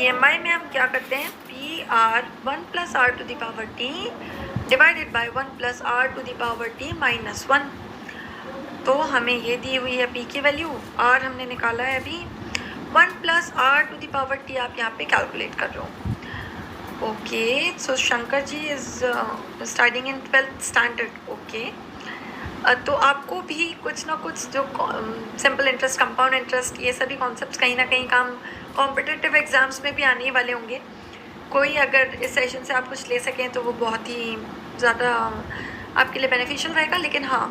EMI में हम क्या करते हैं, P R 1 + r to the power t divided by 1 + r to the power t -1। तो हमें ये दी हुई है p की वैल्यू, r हमने निकाला है अभी, 1 + r to the power t आप यहाँ पे कैलकुलेट कर रहे हो। Okay, so Shankar ji is studying in 12th standard. Okay, तो आपको भी कुछ ना कुछ जो सिंपल इंटरेस्ट, कंपाउंड इंटरेस्ट, ये सभी कॉन्सेप्ट्स कहीं ना कहीं काम कॉम्पिटिटिव एग्ज़ाम्स में भी आने ही वाले होंगे। कोई अगर इस सेशन से आप कुछ ले सकें तो वो बहुत ही ज़्यादा आपके लिए बेनिफिशियल रहेगा। लेकिन हाँ,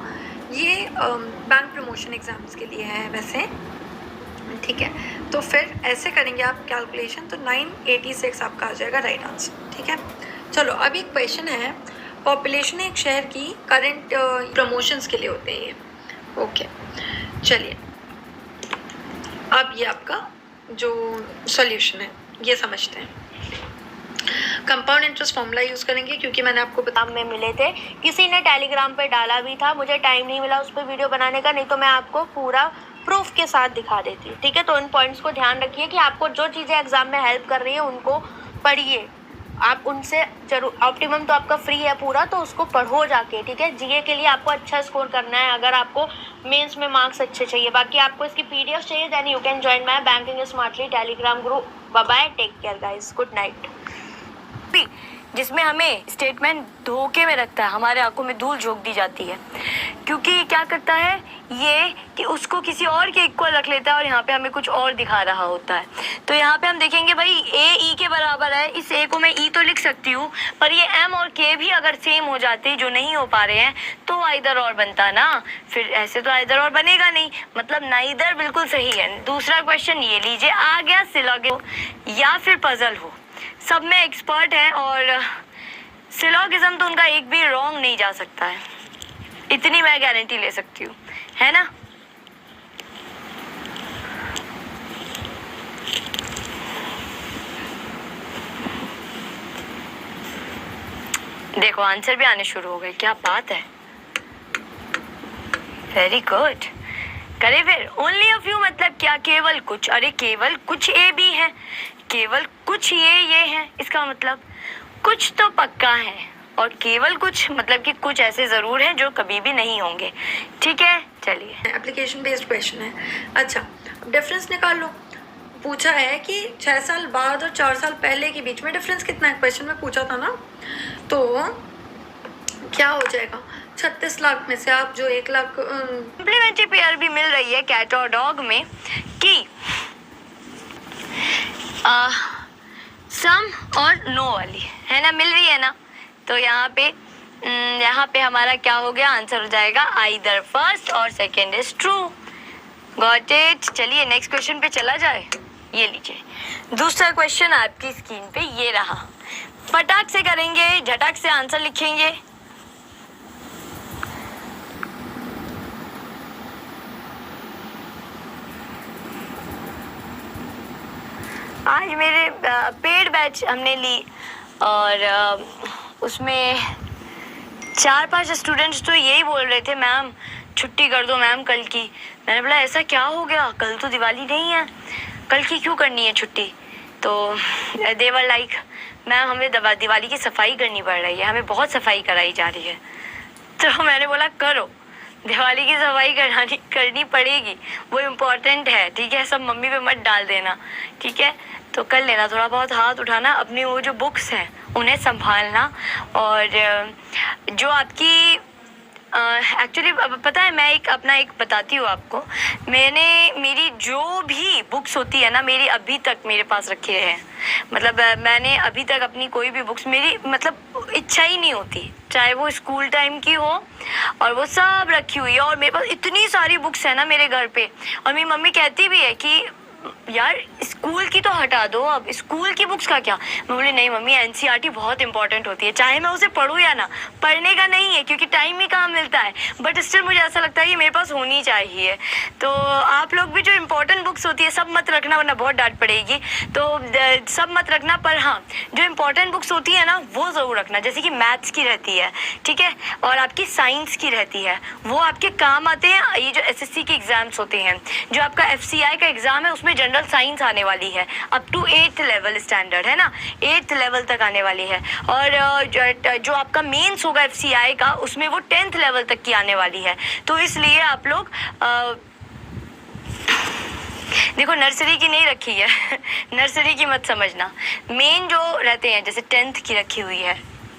ये बैंक प्रमोशन एग्ज़ाम्स के लिए है वैसे, ठीक है। तो फिर ऐसे करेंगे आप कैलकुलेशन, तो 986 आपका आ जाएगा राइट आंसर, ठीक है। चलो अभी एक क्वेश्चन है, पॉपुलेशन एक शहर की करंट प्रमोशंस के लिए होते हैं ये। ओके, चलिए अब ये आपका जो सॉल्यूशन है ये समझते हैं। कंपाउंड इंटरेस्ट फॉर्मूला यूज़ करेंगे क्योंकि मैंने आपको बता में मिले थे, किसी ने टेलीग्राम पे डाला भी था, मुझे टाइम नहीं मिला उस पर वीडियो बनाने का, नहीं तो मैं आपको पूरा प्रूफ के साथ दिखा देती हूँ, ठीक है। तो इन पॉइंट्स को ध्यान रखिए कि आपको जो चीज़ें एग्जाम में हेल्प कर रही है उनको पढ़िए, आप उनसे जरूर, ऑप्टिमम तो आपका फ्री है पूरा, तो उसको पढ़ो जाके, ठीक है। जीए के लिए आपको अच्छा स्कोर करना है अगर आपको मेंस में मार्क्स अच्छे चाहिए। बाकी आपको इसकी पीडीएफ चाहिए, then you can join my banking smartly Telegram group. Bye bye, take care guys, good night. जिसमें हमें स्टेटमेंट धोखे में रखता है, हमारे आंखों में धूल झोंक दी जाती है, क्योंकि क्या करता है ये कि उसको किसी और के इक्वल रख लेता है और यहाँ पे हमें कुछ और दिखा रहा होता है। तो यहाँ पे हम देखेंगे भाई ए ई के बराबर है, इस ए को मैं ई तो लिख सकती हूँ, पर ये एम और के भी अगर सेम हो जाते जो नहीं हो पा रहे हैं तो आइदर और बनता ना, फिर ऐसे तो आइदर और बनेगा नहीं, मतलब नाइदर बिल्कुल सही है। दूसरा क्वेश्चन ये लीजिए, आ गया सिलॉगिज्म या फिर पजल हो, सब में एक्सपर्ट हैं और सिलॉगिज्म तो उनका एक भी रॉन्ग नहीं जा सकता है, इतनी मैं गारंटी ले सकती हूँ, है ना। देखो आंसर भी आने शुरू हो गए, क्या बात है, वेरी गुड। करे फिर, ओनली अ फ्यू मतलब क्या, केवल कुछ, अरे केवल कुछ ए भी है, केवल कुछ ये है, इसका मतलब कुछ तो पक्का है, और केवल कुछ मतलब कि कुछ ऐसे जरूर हैं जो कभी भी नहीं होंगे, ठीक है। चलिए, एप्लीकेशन बेस्ड क्वेश्चन है। अच्छा, डिफरेंस निकाल लो। पूछा है कि 6 साल बाद और 4 साल पहले के बीच में डिफरेंस कितना है, क्वेश्चन में पूछा था ना। तो क्या हो जाएगा, 36 लाख में से आप जो 1 लाख कम्प्लीमेंट्री पेयर भी मिल रही है कैट और डॉग में कि सम और नो वाली है ना, मिल रही है ना। तो यहाँ पे हमारा क्या हो गया, आंसर हो जाएगा आइदर फर्स्ट और second is true. Got it. चलिए नेक्स्ट क्वेश्चन पे चला जाए। ये लीजिए दूसरा क्वेश्चन आपकी स्क्रीन पे ये रहा, फटाक से करेंगे, झटक से आंसर लिखेंगे। आज मेरे पेड बैच हमने ली और उसमें 4-5 स्टूडेंट्स तो यही बोल रहे थे, मैम छुट्टी कर दो मैम कल की। मैंने बोला ऐसा क्या हो गया, कल तो दिवाली नहीं है, कल की क्यों करनी है छुट्टी। तो देवर लाइक मैम हमें दिवाली की सफाई करनी पड़ रही है, हमें बहुत सफाई कराई जा रही है। तो मैंने बोला करो, दिवाली की सफाई करनी पड़ेगी, वो इम्पोर्टेंट है, ठीक है। सब मम्मी पे मत डाल देना, ठीक है। तो कर लेना, थोड़ा बहुत हाथ उठाना, अपनी वो जो बुक्स हैं उन्हें संभालना। और जो आपकी एक्चुअली पता है, मैं एक बताती हूँ आपको, मेरी जो भी बुक्स होती है ना, मेरी अभी तक मेरे पास रखे हैं, मतलब मैंने अभी तक अपनी कोई भी बुक्स, मेरी मतलब इच्छा ही नहीं होती, चाहे वो स्कूल टाइम की हो, और वो सब रखी हुई है। और मेरे पास इतनी सारी बुक्स है ना मेरे घर पे, और मेरी मम्मी कहती भी है कि यार स्कूल की तो हटा दो, अब स्कूल की बुक्स का क्या। मैं बोली नहीं मम्मी, एनसीईआरटी बहुत इंपॉर्टेंट होती है, चाहे मैं उसे पढूं या ना, पढ़ने का नहीं है क्योंकि टाइम ही कहाँ मिलता है, बट स्टिल मुझे ऐसा लगता है कि मेरे पास होनी चाहिए। तो आप लोग भी जो इंपॉर्टेंट बुक्स होती है सब मत रखना, वरना बहुत डांट पड़ेगी। तो सब मत रखना, पर हाँ जो इंपॉर्टेंट बुक्स होती है ना वो ज़रूर रखना, जैसे कि मैथ्स की रहती है, ठीक है, और आपकी साइंस की रहती है, वो आपके काम आते हैं। ये जो एसएससी के एग्जाम्स होते हैं, जो आपका एफसीआई का एग्जाम है, उसमें में जनरल साइंस आने वाली है, up to 8th level standard है ना, 8th लेवल तक आने वाली है। और जो आपका मेंस होगा FCI का, उसमें वो 10th लेवल तक की आने वाली है। तो इसलिए आप लोग देखो नर्सरी की नहीं रखी है नर्सरी की मत समझना, मेन जो रहते हैं जैसे 10th की रखी हुई है,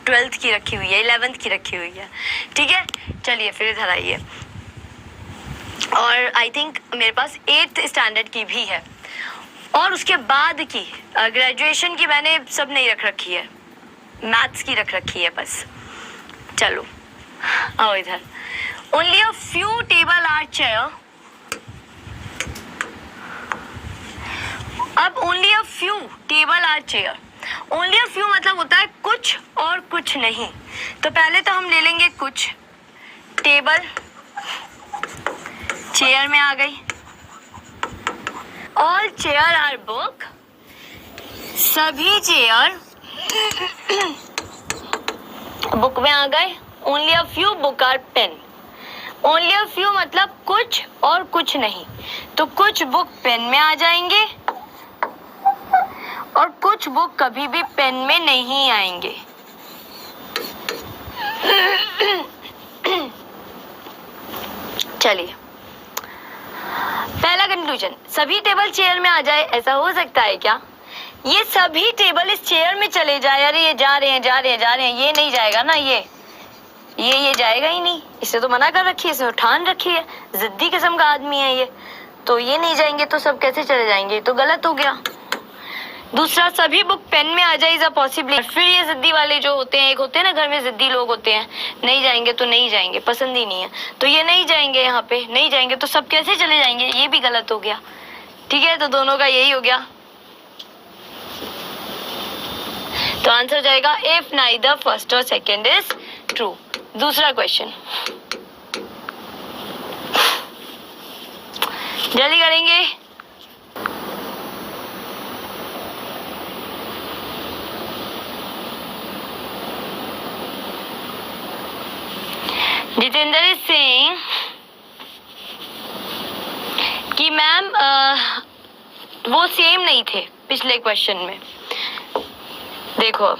12th की रखी हुई है, 11th की रखी हुई है, ठीक है। चलिए फिर इधर आइए, और आई थिंक मेरे पास 8th स्टैंडर्ड की भी है, और उसके बाद की ग्रेजुएशन की मैंने सब नहीं रख रखी है, मैथ्स की रख रखी है बस। चलो आओ इधर। Only a few table are chair, अब only a few table are chair, only a few मतलब होता है कुछ और कुछ नहीं। तो पहले तो हम ले लेंगे कुछ, टेबल चेयर में आ गई, ऑल चेयर आर बुक, सभी चेयर बुक में आ गए। Only a few book are pen, only a few मतलब कुछ और कुछ नहीं, तो कुछ बुक पेन में आ जाएंगे और कुछ बुक कभी भी पेन में नहीं आएंगे। चलिए पहला कंक्लूजन, सभी टेबल चेयर में आ जाए, ऐसा हो सकता है क्या? ये सभी टेबल इस चेयर में चले जाए, अरे ये जा रहे हैं जा रहे हैं जा रहे हैं, ये नहीं जाएगा ना, ये जाएगा ही नहीं, इसे तो मना कर रखी है, इसे ठान रखी है, जिद्दी किस्म का आदमी है ये, तो ये नहीं जाएंगे तो सब कैसे चले जाएंगे, तो गलत हो गया। दूसरा, सभी बुक पेन में आ जाए इज अ पॉसिबिलिटी, फिर ये जिद्दी वाले जो होते हैं, एक होते हैं ना घर में जिद्दी लोग होते हैं, नहीं जाएंगे तो नहीं जाएंगे, पसंद ही नहीं है तो ये नहीं जाएंगे, यहाँ पे नहीं जाएंगे तो सब कैसे चले जाएंगे, ये भी गलत हो गया, ठीक है। तो दोनों का यही हो गया, तो आंसर हो जाएगा इफ नाइदर फर्स्ट और सेकेंड इज ट्रू। दूसरा क्वेश्चन जल्दी करेंगे। जितेंद्र इज सेइंग कि मैम वो सेम नहीं थे पिछले क्वेश्चन में। देखो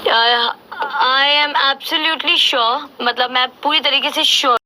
आई एम एब्सोल्युटली श्योर, मतलब मैं पूरी तरीके से श्योर